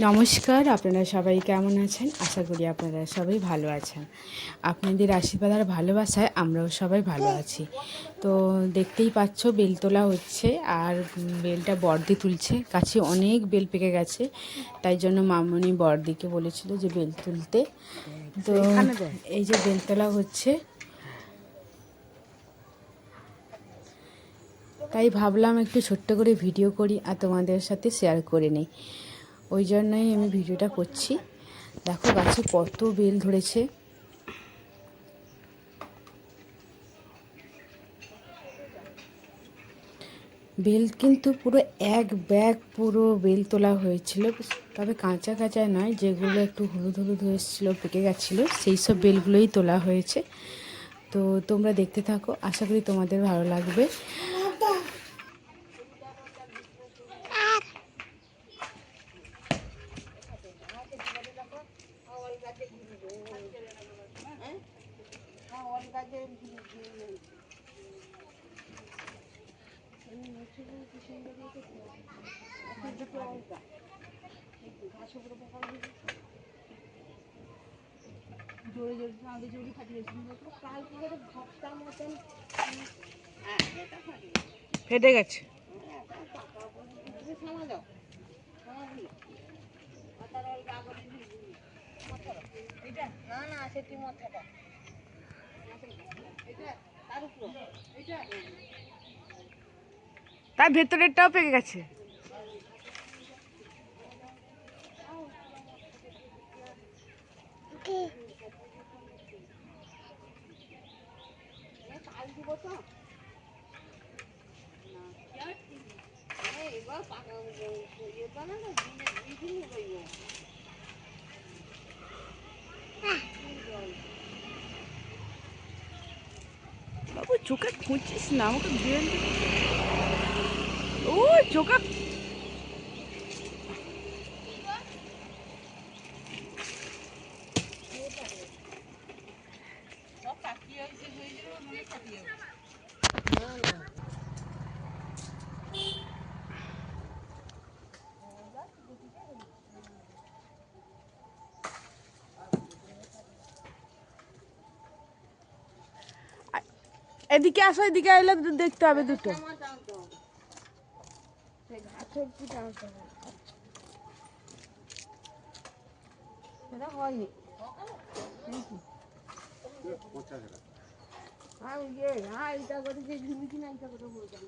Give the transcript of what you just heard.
নমস্কার, আপনারা সবাই কেমন আছেন? আশা করি আপনারা সবাই ভালো আছেন। আপনাদের আশীর্বাদ আর ভালোবাসায় আমরাও সবাই ভালো আছি। তো দেখতেই পাচ্ছ বেল তোলা হচ্ছে, আর বেলটা বড়দি তুলছে। গাছে অনেক বেল পেকে গেছে, তাই জন্য মামনি বড়দিকে বলেছিল যে বেল তুলতে। তো এই যে বেল তোলা হচ্ছে, তাই ভাবলাম একটু ছোট্ট করে ভিডিও করি আর তোমাদের সাথে শেয়ার করে নিই। ওই জন্যই আমি ভিডিওটা করছি। দেখো গাছে কত বেল ধরেছে। বেল কিন্তু পুরো এক ব্যাগ পুরো বেল তোলা হয়েছিল, তবে কাঁচা কাঁচা নয়, যেগুলো একটু হলুদ হলুদ হয়েছিল, পেকে গেছিলো, সেই সব বেলগুলোই তোলা হয়েছে। তো তোমরা দেখতে থাকো, আশা করি তোমাদের ভালো লাগবে। জোরে জোরে আগে জোরে ফাটিয়ে ফেটে গেছে। তার ভেতরেরটাও পেকে গেছে। বাবু চোখে খুঁজছিস না, আমাকে বেল ও চোখে এদিকে আসো, এদিকে এলে দেখতে হবে দুটো। হয়নি এটা করে যে ঝুমি কিনা এটা করে বলতাম।